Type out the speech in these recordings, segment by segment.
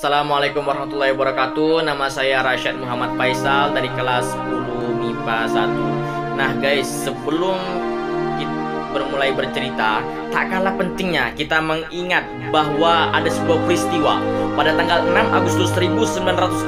Assalamualaikum warahmatullahi wabarakatuh. Nama saya Rasyad Muhammad Faisal dari kelas 10 MIPA 1. Nah guys, sebelum kita bermulai bercerita, tak kalah pentingnya kita mengingat bahwa ada sebuah peristiwa. Pada tanggal 6 Agustus 1945,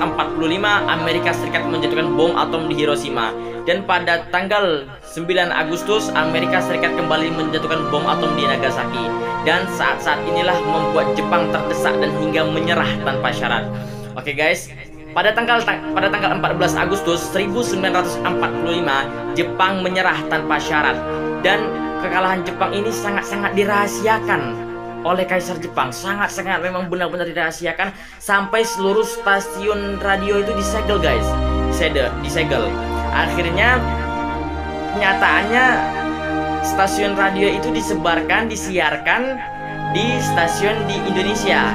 Amerika Serikat menjatuhkan bom atom di Hiroshima. Dan pada tanggal 9 Agustus, Amerika Serikat kembali menjatuhkan bom atom di Nagasaki. Dan saat-saat inilah membuat Jepang terdesak dan hingga menyerah tanpa syarat. Oke guys, pada tanggal 14 Agustus 1945, Jepang menyerah tanpa syarat. Dan kekalahan Jepang ini sangat-sangat dirahasiakan oleh Kaisar Jepang. Sangat-sangat memang benar-benar dirahasiakan, sampai seluruh stasiun radio itu disegel guys. Disegel. Akhirnya kenyataannya stasiun radio itu disiarkan di stasiun di Indonesia.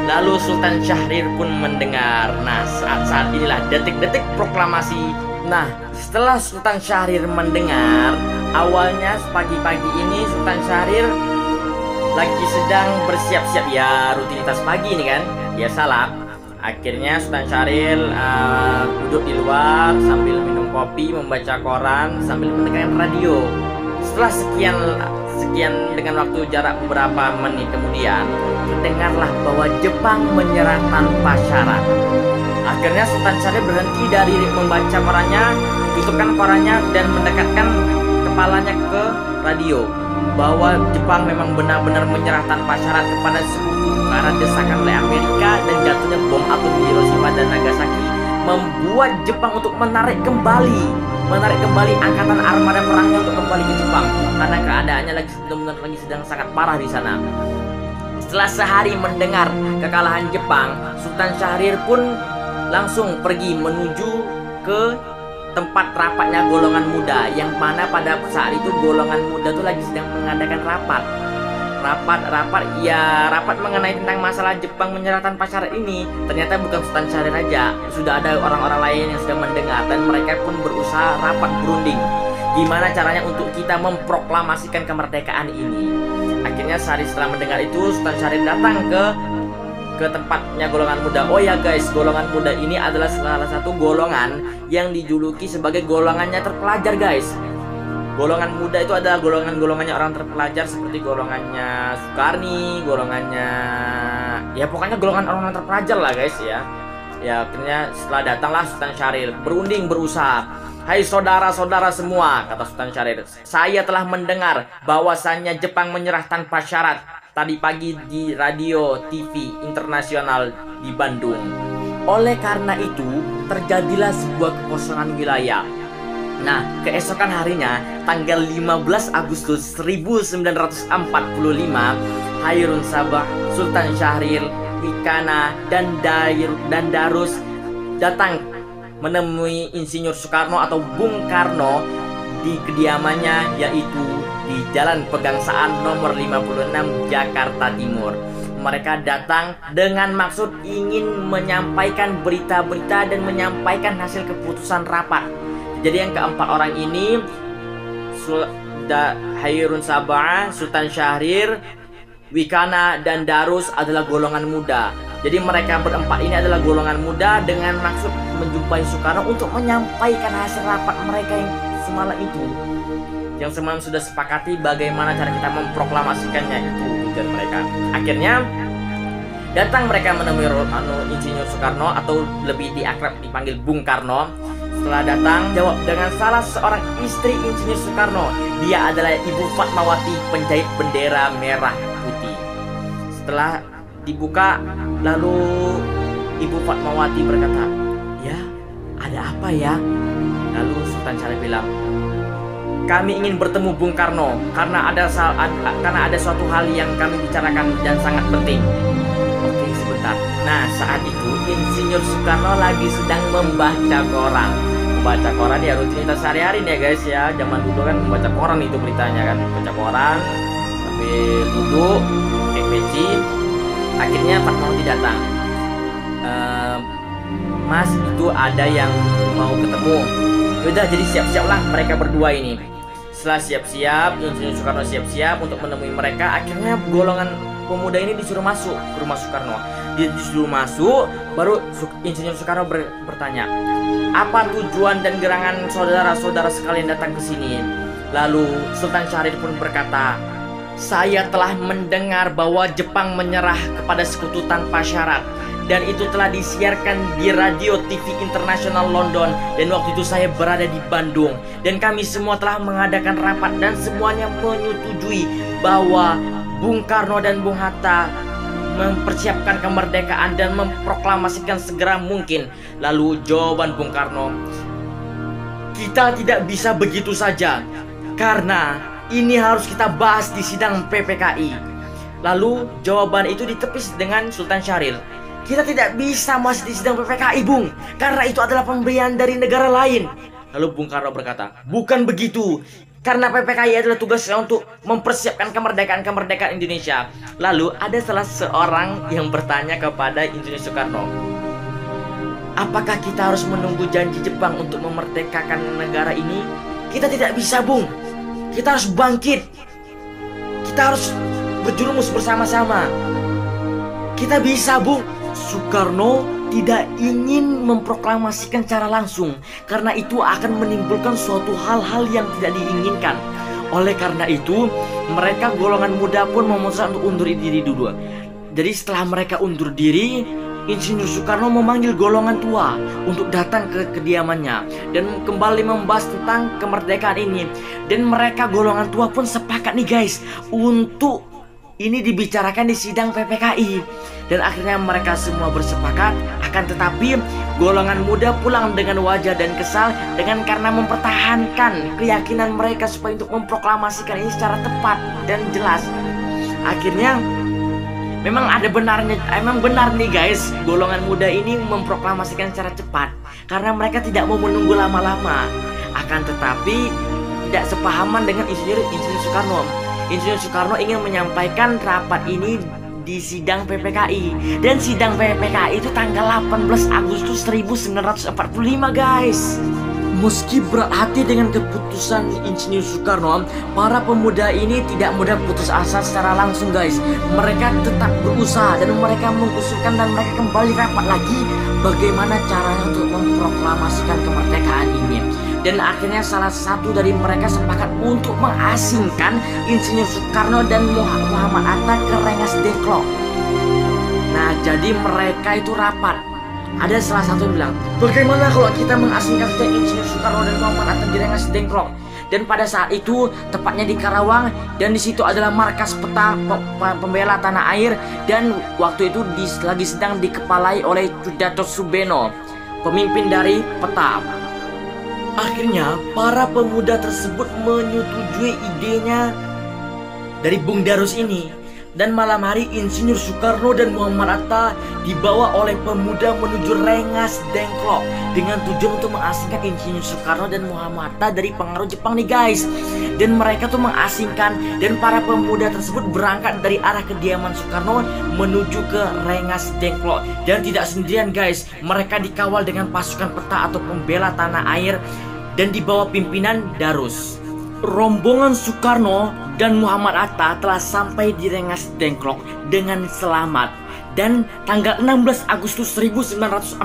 Lalu Sultan Syahrir pun mendengar. Nah, saat inilah detik-detik proklamasi. Nah, setelah Sultan Syahrir mendengar, awalnya pagi-pagi ini Sultan Syahrir lagi sedang bersiap-siap, ya rutinitas pagi ini kan, biasalah. Akhirnya Sultan Syahrir duduk di luar sambil minum kopi, membaca koran, sambil mendengarkan radio. Setelah sekian dengan waktu jarak beberapa menit kemudian, terdengarlah bahwa Jepang menyerah tanpa syarat. Akhirnya Sultan Syahrir berhenti dari membaca korannya, tutupkan korannya dan mendekatkan kepalanya ke radio, bahwa Jepang memang benar-benar menyerah tanpa syarat kepada sekutu karena desakan oleh Amerika, dan jatuhnya bom atom di Hiroshima dan Nagasaki membuat Jepang untuk menarik kembali angkatan armada perangnya untuk kembali ke Jepang, karena keadaannya lagi sedang sangat parah di sana. Setelah sehari mendengar kekalahan Jepang, Sultan Syahrir pun langsung pergi menuju ke tempat rapatnya golongan muda, yang mana pada saat itu golongan muda itu lagi sedang mengadakan rapat mengenai tentang masalah Jepang menyerah tanpa syarat ini. Ternyata bukan Sultan Syahrir aja, sudah ada orang-orang lain yang sudah mendengar, dan mereka pun berusaha rapat berunding gimana caranya untuk kita memproklamasikan kemerdekaan ini. Akhirnya sehari setelah mendengar itu, Sultan Syahrir datang ke tempatnya golongan muda. Oh ya guys, golongan muda ini adalah salah satu golongan yang dijuluki sebagai golongannya terpelajar guys. Golongan muda itu adalah golongannya orang terpelajar, seperti golongannya Soekarni, golongannya, ya pokoknya golongan orang terpelajar lah guys ya. Ya akhirnya setelah datanglah Sultan Syahrir berunding, berusaha. Hai saudara-saudara semua, kata Sultan Syahrir, saya telah mendengar bahwasannya Jepang menyerah tanpa syarat tadi pagi di radio TV internasional di Bandung. Oleh karena itu terjadilah sebuah kekosongan wilayah. Nah, keesokan harinya, tanggal 15 Agustus 1945, Hairun Sabah, Sultan Syahrir, Wikana, dan Darus datang menemui Insinyur Soekarno atau Bung Karno di kediamannya, yaitu di Jalan Pegangsaan nomor 56 Jakarta Timur. Mereka datang dengan maksud ingin menyampaikan berita-berita dan menyampaikan hasil keputusan rapat. Jadi yang keempat orang ini, Hairun Sabah, Sultan Syahrir, Wikana, dan Darus adalah golongan muda. Jadi mereka berempat ini adalah golongan muda dengan maksud menjumpai Soekarno untuk menyampaikan hasil rapat mereka yang semalam itu, yang semalam sudah sepakati bagaimana cara kita memproklamasikannya itu tujuan mereka. Akhirnya datang mereka menemui Insinyur Soekarno, atau lebih diakrab dipanggil Bung Karno. Setelah datang, jawab dengan salah seorang istri Insinyur Soekarno. Dia adalah Ibu Fatmawati, penjahit bendera merah putih. Setelah dibuka, lalu Ibu Fatmawati berkata, "Ya, ada apa ya?" Lalu Sultan Syahrir bilang, "Kami ingin bertemu Bung Karno karena ada suatu hal yang kami bicarakan dan sangat penting." Oke, sebentar. Nah, saat itu Insinyur Soekarno lagi sedang membaca koran. Membaca koran ya rutinitas sehari-hari ya guys ya. Zaman dulu kan membaca koran itu beritanya kan. Baca koran sambil duduk, pakai peci. Akhirnya Fatmawati datang. "Mas, itu ada yang mau ketemu." Yaudah, jadi siap-siaplah mereka berdua ini. Setelah siap-siap, Insinyur Soekarno siap-siap untuk menemui mereka. Akhirnya golongan pemuda ini disuruh masuk ke rumah Soekarno. disuruh masuk, baru Insinyur Soekarno bertanya, apa tujuan dan gerangan saudara-saudara sekalian datang ke sini? Lalu Sultan Syahrir pun berkata, saya telah mendengar bahwa Jepang menyerah kepada sekutu tanpa syarat, dan itu telah disiarkan di radio TV Internasional London. Dan waktu itu saya berada di Bandung, dan kami semua telah mengadakan rapat dan semuanya menyetujui bahwa Bung Karno dan Bung Hatta mempersiapkan kemerdekaan dan memproklamasikan segera mungkin. Lalu jawaban Bung Karno, kita tidak bisa begitu saja, karena ini harus kita bahas di sidang PPKI. Lalu jawaban itu ditepis dengan Sultan Syahrir, kita tidak bisa masuk di sidang PPKI Bung, karena itu adalah pemberian dari negara lain. Lalu Bung Karno berkata, bukan begitu, karena PPKI adalah tugasnya untuk mempersiapkan kemerdekaan Indonesia. Lalu ada salah seorang yang bertanya kepada Insinyur Soekarno, apakah kita harus menunggu janji Jepang untuk memerdekakan negara ini? Kita tidak bisa Bung, kita harus bangkit, kita harus berjurumus bersama-sama. Kita bisa Bung. Soekarno tidak ingin memproklamasikan secara langsung, karena itu akan menimbulkan suatu hal-hal yang tidak diinginkan. Oleh karena itu, mereka golongan muda pun memutuskan untuk undur diri dulu. Jadi setelah mereka undur diri, Insinyur Soekarno memanggil golongan tua untuk datang ke kediamannya dan kembali membahas tentang kemerdekaan ini. Dan mereka golongan tua pun sepakat nih guys, untuk ini dibicarakan di sidang PPKI. Dan akhirnya mereka semua bersepakat. Akan tetapi golongan muda pulang dengan wajah dan kesal, dengan karena mempertahankan keyakinan mereka supaya untuk memproklamasikan ini secara tepat dan jelas. Akhirnya memang ada benarnya, emang benar nih guys, golongan muda ini memproklamasikan secara cepat karena mereka tidak mau menunggu lama-lama. Akan tetapi tidak sepahaman dengan Insinyur Soekarno. Insinyur Soekarno ingin menyampaikan rapat ini di sidang PPKI, dan sidang PPKI itu tanggal 18 Agustus 1945 guys. Meski berat hati dengan keputusan Insinyur Soekarno, para pemuda ini tidak mudah putus asa secara langsung guys. Mereka tetap berusaha dan mereka mengusulkan dan mereka kembali rapat lagi bagaimana caranya untuk memproklamasikan kemerdekaan ini. Dan akhirnya salah satu dari mereka sepakat untuk mengasingkan Insinyur Soekarno dan Muhammad Hatta ke Rengas Dengklok. Nah, jadi mereka itu rapat. Ada salah satu yang bilang, bagaimana kalau kita mengasingkan saja Insinyur Soekarno dan Muhammad Hatta di Rengas Dengklok? Dan pada saat itu, tepatnya di Karawang, dan di situ adalah markas peta pembela tanah air. Dan waktu itu lagi sedang dikepalai oleh Sudarto Subeno, pemimpin dari peta. Akhirnya para pemuda tersebut menyetujui idenya dari Bung Darus ini. Dan malam hari Insinyur Soekarno dan Muhammad Hatta dibawa oleh pemuda menuju Rengas Dengklok dengan tujuan untuk mengasingkan Insinyur Soekarno dan Muhammad Hatta dari pengaruh Jepang nih guys. Dan mereka tuh mengasingkan, dan para pemuda tersebut berangkat dari arah kediaman Soekarno menuju ke Rengas Dengklok. Dan tidak sendirian guys, mereka dikawal dengan pasukan peta atau pembela tanah air dan di bawah pimpinan Darus. Rombongan Soekarno dan Muhammad Hatta telah sampai di Rengas Dengklok dengan selamat. Dan tanggal 16 Agustus 1945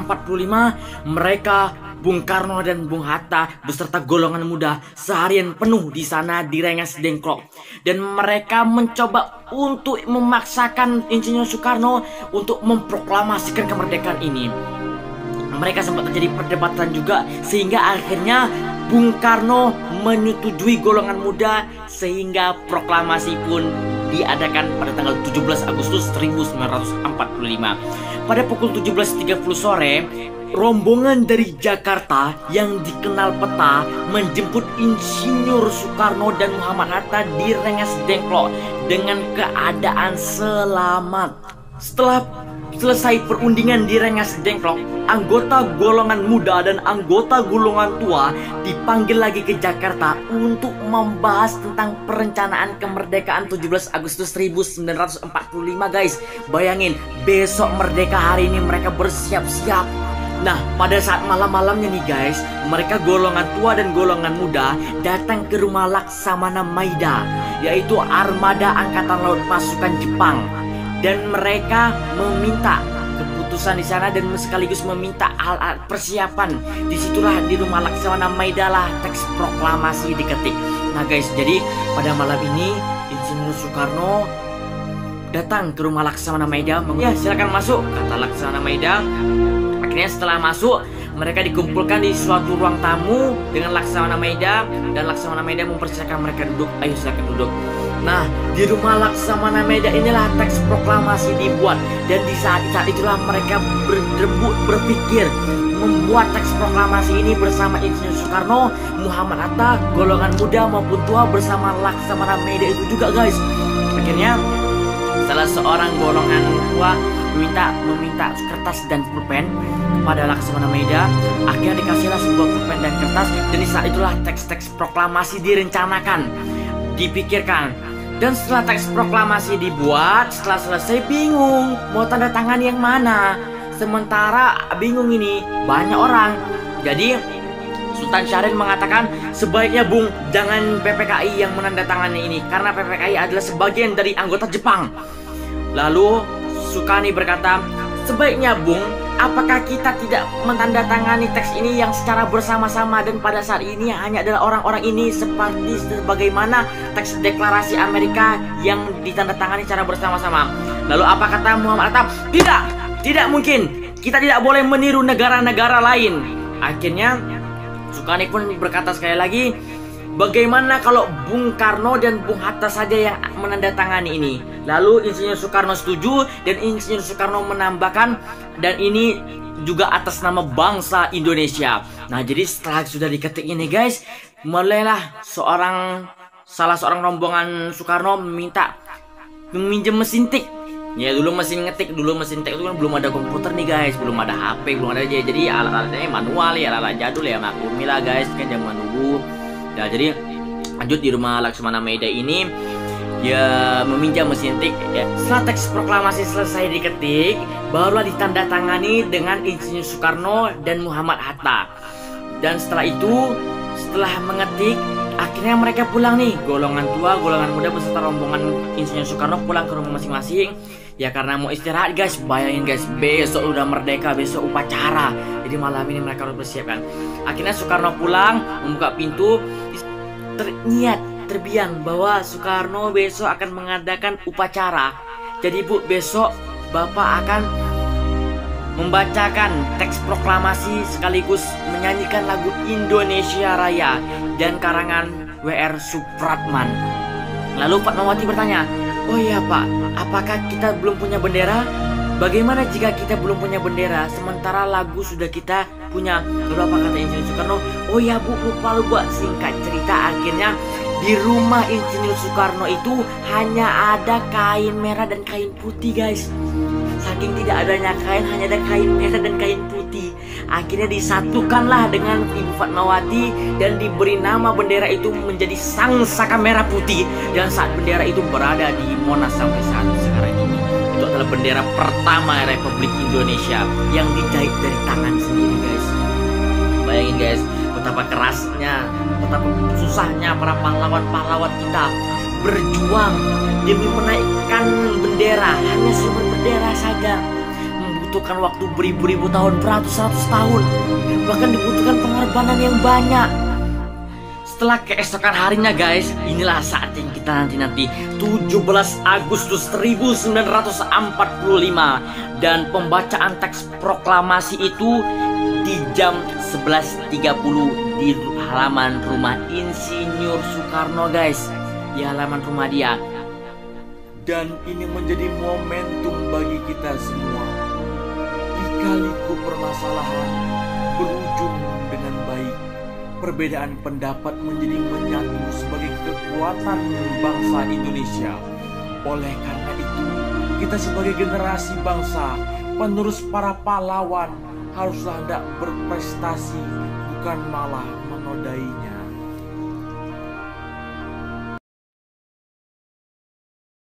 mereka, Bung Karno dan Bung Hatta beserta golongan muda seharian penuh di sana di Rengas Dengklok. Dan mereka mencoba untuk memaksakan Insinyur Soekarno untuk memproklamasikan kemerdekaan ini. Mereka sempat terjadi perdebatan juga, sehingga akhirnya Bung Karno menyetujui golongan muda sehingga proklamasi pun diadakan pada tanggal 17 Agustus 1945. Pada pukul 17.30 sore, rombongan dari Jakarta yang dikenal peta menjemput Insinyur Soekarno dan Muhammad Hatta di Rengas Dengklok dengan keadaan selamat. Setelah selesai perundingan di Rengas Dengklok, anggota golongan muda dan anggota golongan tua dipanggil lagi ke Jakarta untuk membahas tentang perencanaan kemerdekaan 17 Agustus 1945 guys. Bayangin, besok merdeka, hari ini mereka bersiap-siap. Nah, pada saat malam-malamnya nih guys, mereka golongan tua dan golongan muda datang ke rumah Laksamana Maida, yaitu armada angkatan laut pasukan Jepang. Dan mereka meminta keputusan di sana dan sekaligus meminta alat persiapan. Disitulah di rumah Laksamana Maida lah teks proklamasi diketik. Nah guys, jadi pada malam ini Insinyur Soekarno datang ke rumah Laksamana Maida. Ya, silakan masuk, kata Laksamana Maida. Akhirnya setelah masuk, mereka dikumpulkan di suatu ruang tamu dengan Laksamana Maida, dan Laksamana Maida mempersilakan mereka duduk. Ayo silakan duduk. Nah, di rumah Laksamana Maida inilah teks proklamasi dibuat, dan di saat itulah mereka berpikir membuat teks proklamasi ini bersama Insinyur Soekarno, Muhammad Hatta, golongan muda maupun tua bersama Laksamana Maida itu juga guys. Akhirnya salah seorang golongan tua meminta kertas dan pulpen kepada Laksamana Maida. Akhirnya dikasihlah sebuah pulpen dan kertas, dan di saat itulah teks-teks proklamasi direncanakan, dipikirkan. Dan setelah teks proklamasi dibuat, setelah selesai bingung mau tanda tangan yang mana. Sementara bingung ini banyak orang. Jadi Sultan Syahrir mengatakan sebaiknya Bung jangan PPKI yang menandatangani ini, karena PPKI adalah sebagian dari anggota Jepang. Lalu Sukani berkata, sebaiknya Bung, apakah kita tidak menandatangani teks ini yang secara bersama-sama, dan pada saat ini hanya adalah orang-orang ini seperti sebagaimana teks deklarasi Amerika yang ditandatangani secara bersama-sama. Lalu apa kata Muhammad Hatta? Tidak mungkin, kita tidak boleh meniru negara-negara lain. Akhirnya Sukani pun berkata sekali lagi, bagaimana kalau Bung Karno dan Bung Hatta saja yang menandatangani ini? Lalu Insinyur Soekarno setuju, dan Insinyur Soekarno menambahkan, dan ini juga atas nama bangsa Indonesia. Nah, jadi setelah sudah diketik ini guys, mulailah salah seorang rombongan Soekarno meminjam mesin tik. Ya dulu mesin tik itu kan belum ada komputer nih guys, belum ada HP, belum ada, jadi alat-alatnya manual ya, alat jadul ya, maklumi lah guys, kan zaman dulu. Ya jadi lanjut di rumah Laksamana Maida ini dia meminjam mesin tik ya. Setelah teks proklamasi selesai diketik, barulah ditandatangani dengan Insinyur Soekarno dan Muhammad Hatta. Dan setelah itu, setelah mengetik, akhirnya mereka pulang nih, golongan tua, golongan muda beserta rombongan Insinyur Soekarno pulang ke rumah masing-masing. Ya karena mau istirahat guys, bayangin guys, besok udah merdeka, besok upacara. Jadi malam ini mereka harus bersiapkan. Akhirnya Soekarno pulang, membuka pintu, terbiang bahwa Soekarno besok akan mengadakan upacara. Jadi Bu, besok Bapak akan membacakan teks proklamasi sekaligus menyanyikan lagu Indonesia Raya dan karangan W.R. Supratman. Lalu Fatmawati bertanya, oh iya Pak, apakah kita belum punya bendera? Bagaimana jika kita belum punya bendera sementara lagu sudah kita punya? Lalu apa kata Insinyur Soekarno? Oh ya Bu, lupa. Singkat cerita, akhirnya di rumah Insinyur Soekarno itu hanya ada kain merah dan kain putih guys. Saking tidak adanya kain, hanya ada kain merah dan kain putih. Akhirnya disatukanlah dengan Ibu Fatmawati dan diberi nama bendera itu menjadi Sang Saka Merah Putih. Dan saat bendera itu berada di Monas sampai saat sekarang ini, itu adalah bendera pertama Republik Indonesia yang dijahit dari tangan sendiri guys. Bayangin guys, betapa kerasnya, betapa susahnya para pahlawan-pahlawan kita berjuang demi menaikkan bendera, hanya sebuah bendera saja membutuhkan waktu beribu-ribu tahun, beratus-ratus tahun, bahkan dibutuhkan pengorbanan yang banyak. Setelah keesokan harinya guys, inilah saat yang kita nanti 17 Agustus 1945, dan pembacaan teks proklamasi itu di jam 11.30 di halaman rumah Insinyur Soekarno guys, di halaman rumah dia. Dan ini menjadi momentum bagi kita semua. Lika-liku permasalahan berujung dengan baik. Perbedaan pendapat menjadi menyatu sebagai kekuatan bangsa Indonesia. Oleh karena itu, kita sebagai generasi bangsa, penerus para pahlawan, haruslah hendak berprestasi, bukan malah menodainya.